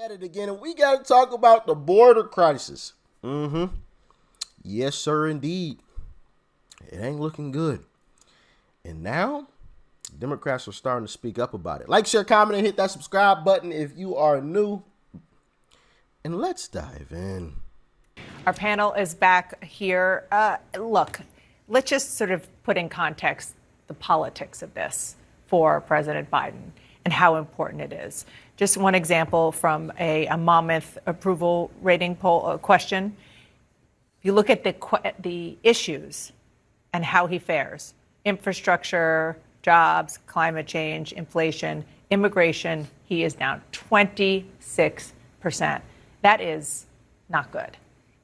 At it again, and we got to talk about the border crisis. Yes, sir, indeed. It ain't looking good. And now, Democrats are starting to speak up about it. Like, share, comment, and hit that subscribe button if you are new. And let's dive in. Our panel is back here. Look, let's just sort of put in context the politics of this for President Biden and how important it is. Just one example from a Monmouth approval rating poll question. If you look at the issues and how he fares, infrastructure, jobs, climate change, inflation, immigration, he is down 26%. That is not good.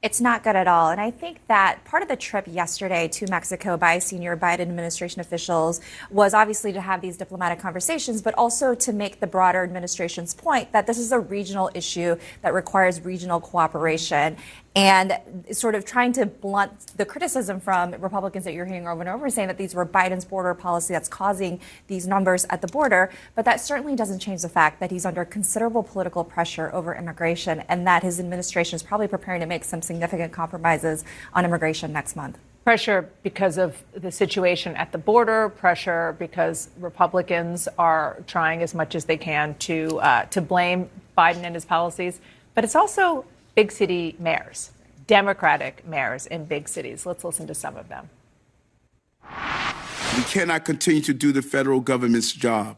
It's not good at all. And I think that part of the trip yesterday to Mexico by senior Biden administration officials was obviously to have these diplomatic conversations, but also to make the broader administration's point that this is a regional issue that requires regional cooperation. And sort of trying to blunt the criticism from Republicans that you're hearing over and over, saying that these were Biden's border policy that's causing these numbers at the border. But that certainly doesn't change the fact that he's under considerable political pressure over immigration and that his administration is probably preparing to make some significant compromises on immigration next month. Pressure because of the situation at the border, pressure because Republicans are trying as much as they can to blame Biden and his policies. But it's also big city mayors, Democratic mayors in big cities. Let's listen to some of them. We cannot continue to do the federal government's job.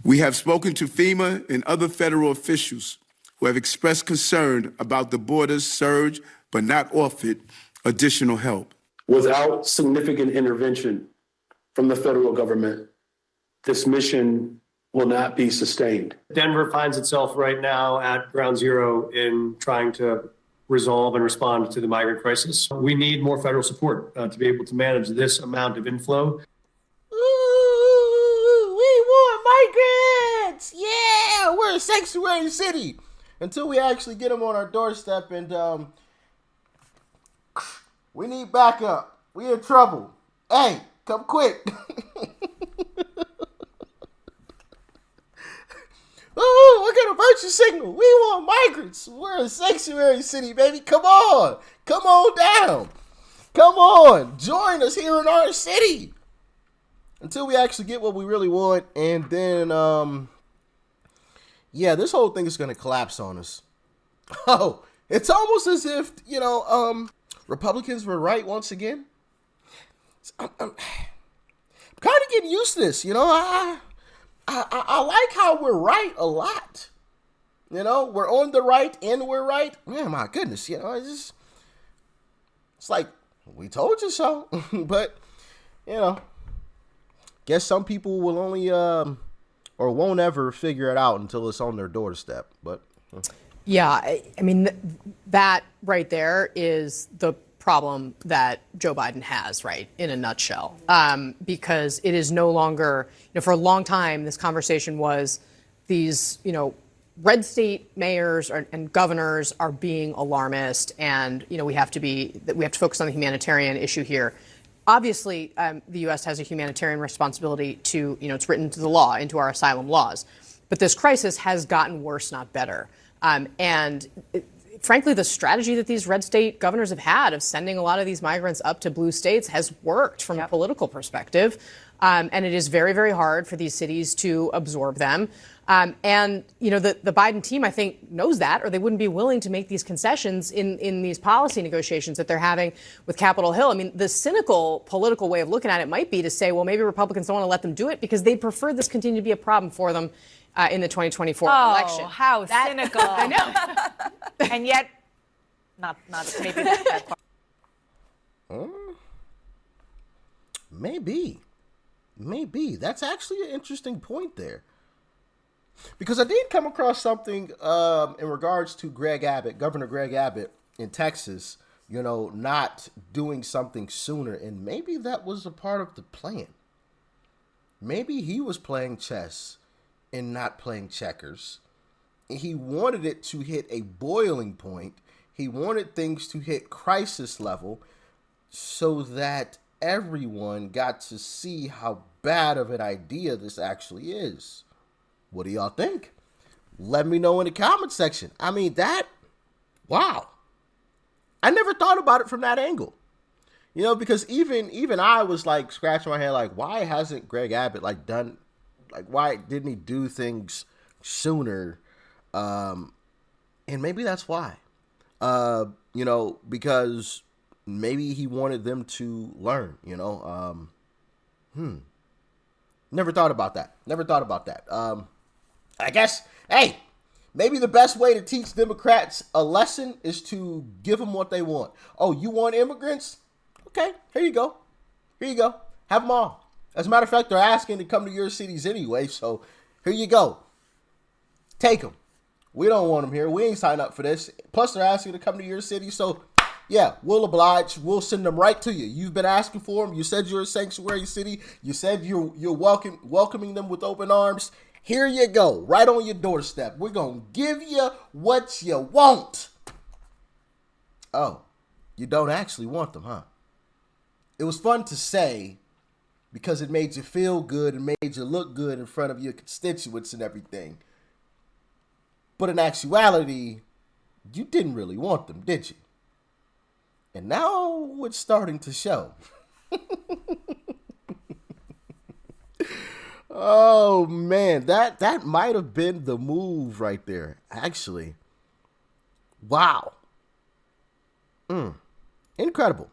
We have spoken to FEMA and other federal officials who have expressed concern about the border's surge, but not offered additional help. Without significant intervention from the federal government, this mission will not be sustained. Denver finds itself right now at ground zero in trying to resolve and respond to the migrant crisis. We need more federal support to be able to manage this amount of inflow. Ooh, we want migrants! Yeah, we're a sanctuary city. Until we actually get them on our doorstep and we need backup. We in trouble. Hey, come quick. Ooh, we're gonna virtue signal. We want migrants. We're a sanctuary city, baby. Come on. Come on down. Come on. Join us here in our city. Until we actually get what we really want. And then, yeah, this whole thing is gonna collapse on us. Oh, it's almost as if, Republicans were right once again. I'm kind of getting used to this, I like how we're right a lot. We're on the right and we're right. Man, my goodness, it's like, we told you so. But, guess some people will only, or won't ever figure it out until it's on their doorstep. But, yeah, I mean, that right there is the problem that Joe Biden has, right, in a nutshell, because it is no longer, for a long time, this conversation was these, red state mayors and governors are being alarmist, and, we have to focus on the humanitarian issue here. Obviously, the U.S. has a humanitarian responsibility to, it's written into the law, into our asylum laws. But this crisis has gotten worse, not better. Frankly, the strategy that these red state governors have had of sending a lot of these migrants up to blue states has worked from a political perspective. And it is very, very hard for these cities to absorb them. The Biden team, I think, knows that, or they wouldn't be willing to make these concessions in these policy negotiations that they're having with Capitol Hill. I mean, the cynical political way of looking at it might be to say, well, maybe Republicans don't want to let them do it because they'd prefer this continue to be a problem for them in the 2024 election. Oh, how cynical. I know. And yet, not maybe that part. Maybe. That's actually an interesting point there. Because I did come across something in regards to Governor Greg Abbott in Texas, not doing something sooner. And maybe that was a part of the plan. Maybe he was playing chess and not playing checkers. He wanted it to hit a boiling point. He wanted things to hit crisis level so that everyone got to see how bad of an idea this actually is. What do y'all think? let me know in the comment section. I mean, wow. I never thought about it from that angle. You know, because even I was like scratching my head like, why hasn't Greg Abbott why didn't he do things sooner? And maybe that's why. You know, because maybe he wanted them to learn, you know. Never thought about that. I guess, hey, maybe the best way to teach Democrats a lesson is to give them what they want. Oh, you want immigrants? Okay, here you go. Have them all. As a matter of fact, they're asking to come to your cities anyway, so here you go. Take them. We don't want them here. We ain't signed up for this. Plus, they're asking to come to your city, so yeah, we'll oblige. We'll send them right to you. You've been asking for them. You said you're a sanctuary city. You said you're welcoming them with open arms. Here you go, right on your doorstep. We're going to give you what you want. Oh, you don't actually want them, huh? It was fun to say because it made you feel good and made you look good in front of your constituents and everything. But in actuality, you didn't really want them, did you? And now it's starting to show. Oh, man, that might have been the move right there, actually. Wow. Incredible.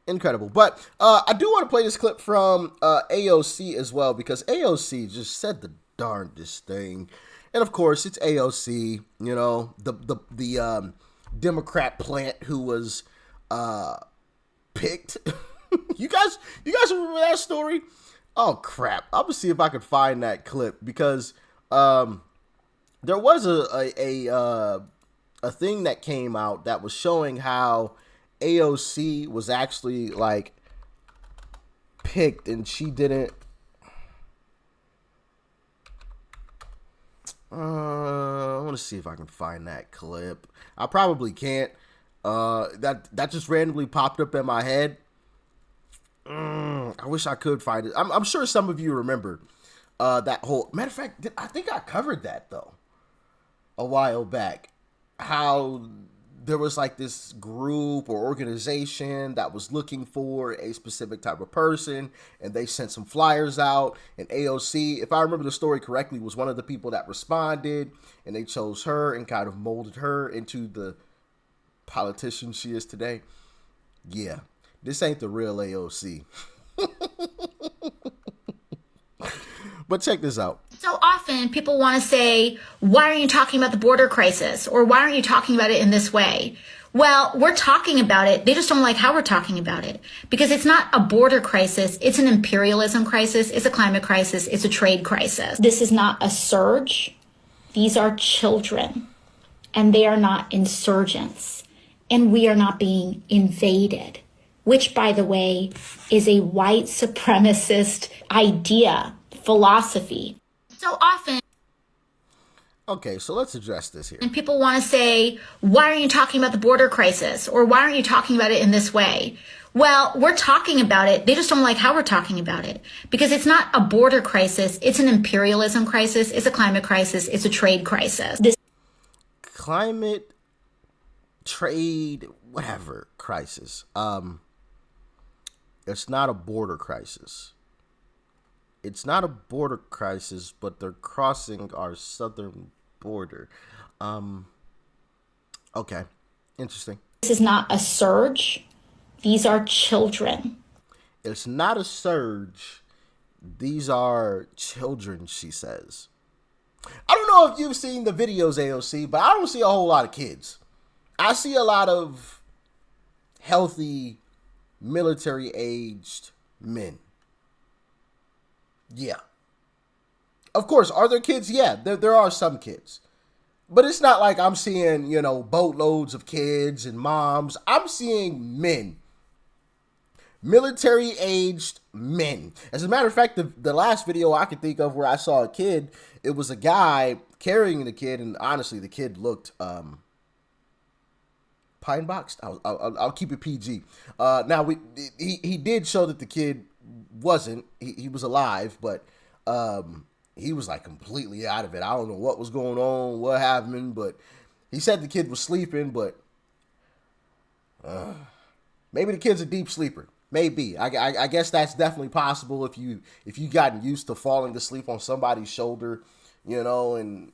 But I do want to play this clip from AOC as well, because AOC just said the darndest thing. And of course, it's AOC, you know, the Democrat plant who was picked. You guys remember that story? Oh crap! I'm gonna see if I can find that clip, because there was a thing that came out that was showing how AOC was actually like picked, and she didn't. I want to see if I can find that clip. I probably can't. That just randomly popped up in my head. I wish I could find it. I'm sure some of you remember that whole. Matter of fact, I think I covered that though a while back. How there was like this group or organization that was looking for a specific type of person, and they sent some flyers out, and AOC, if I remember the story correctly, was one of the people that responded, and they chose her and kind of molded her into the politician she is today. Yeah, this ain't the real AOC. But check this out. So often people want to say, why aren't you talking about the border crisis? Or why aren't you talking about it in this way? Well, we're talking about it. They just don't like how we're talking about it, because it's not a border crisis. It's an imperialism crisis. It's a climate crisis. It's a trade crisis. This is not a surge. These are children, and they are not insurgents, and we are not being invaded, which, by the way, is a white supremacist idea, philosophy. So often. Okay, so let's address this here. And people want to say, why aren't you talking about the border crisis? Or why aren't you talking about it in this way? Well, we're talking about it. They just don't like how we're talking about it, because it's not a border crisis. It's an imperialism crisis. It's a climate crisis. It's a trade crisis. Climate, trade, whatever crisis. It's not a border crisis. It's not a border crisis, but they're crossing our southern border. Okay, interesting. This is not a surge. These are children. It's not a surge. These are children, she says. I don't know if you've seen the videos, AOC, but I don't see a whole lot of kids. I see a lot of healthy, military-aged men. Yeah. Of course, are there kids? Yeah, there are some kids. But it's not like I'm seeing, you know, boatloads of kids and moms. I'm seeing men. Military-aged men. As a matter of fact, the last video I could think of where I saw a kid, it was a guy carrying the kid, and honestly, the kid looked pine boxed. I'll keep it PG. Now, he did show that the kid wasn't. He was alive, but he was like completely out of it. I don't know what was going on, what happened, but he said the kid was sleeping, but maybe the kid's a deep sleeper. Maybe. I guess that's definitely possible if you gotten used to falling asleep on somebody's shoulder, you know, and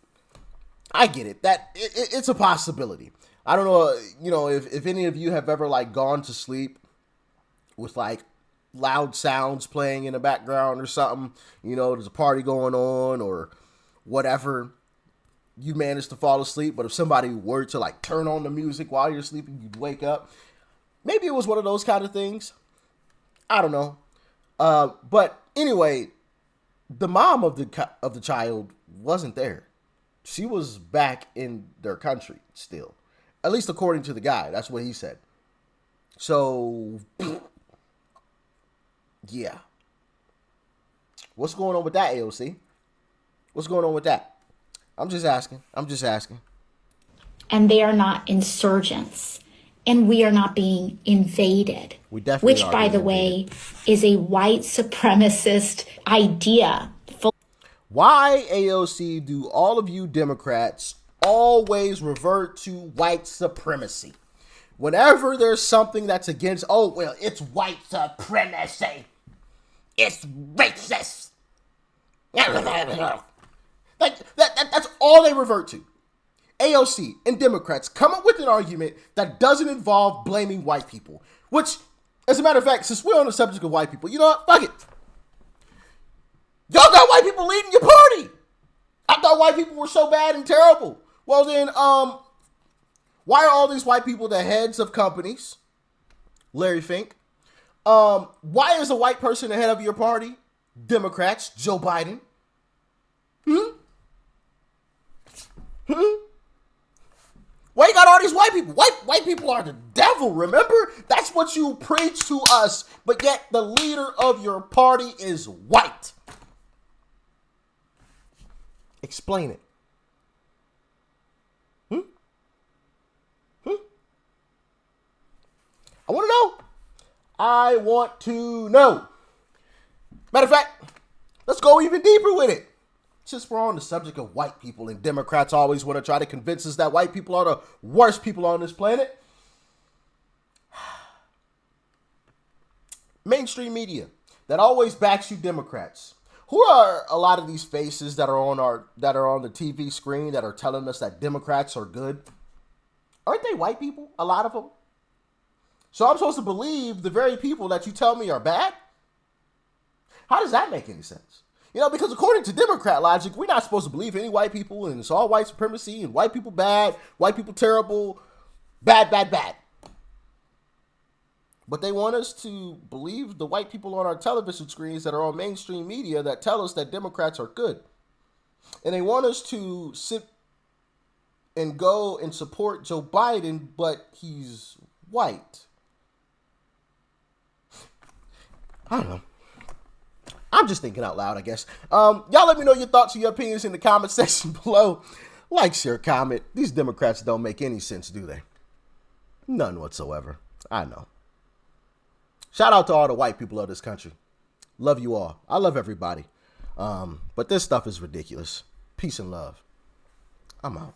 I get it. It's a possibility. I don't know, you know, if any of you have ever like gone to sleep with like loud sounds playing in the background or something, you know, there's a party going on or whatever, you manage to fall asleep, but if somebody were to like turn on the music while you're sleeping, you'd wake up. Maybe it was one of those kind of things. I don't know. But anyway, the mom of the child wasn't there. She was back in their country still. At least according to the guy. That's what he said. So, yeah. What's going on with that, AOC? What's going on with that? I'm just asking. And they are not insurgents. And we are not being invaded. We definitely which, are by being the way, invaded. is a white supremacist idea. Why, AOC, do all of you Democrats always revert to white supremacy? Whenever there's something that's against, oh, well, it's white supremacy. It's racist. Like, that's all they revert to. AOC and Democrats come up with an argument that doesn't involve blaming white people. Which, as a matter of fact, since we're on the subject of white people, you know what? Fuck it. Y'all got white people leading your party. I thought white people were so bad and terrible. Well then, why are all these white people the heads of companies? Larry Fink. Why is a white person the head of your party? Democrats, Joe Biden. Why you got all these white people? White people are the devil, remember? That's what you preach to us, but yet the leader of your party is white. Explain it. I want to know. Matter of fact, let's go even deeper with it. Since we're on the subject of white people and Democrats always want to try to convince us that white people are the worst people on this planet. Mainstream media that always backs you Democrats. Who are a lot of these faces that are on the TV screen that are telling us that Democrats are good? Aren't they white people? A lot of them. So I'm supposed to believe the very people that you tell me are bad? How does that make any sense? You know, because according to Democrat logic, we're not supposed to believe any white people, and it's all white supremacy, and white people bad, white people terrible, bad. But they want us to believe the white people on our television screens that are on mainstream media that tell us that Democrats are good. And they want us to sit and go and support Joe Biden, but he's white. I don't know. I'm just thinking out loud, I guess. Y'all let me know your thoughts and your opinions in the comment section below. Like, share, comment. These Democrats don't make any sense, do they? None whatsoever. I know. Shout out to all the white people of this country. Love you all. I love everybody. But this stuff is ridiculous. Peace and love. I'm out.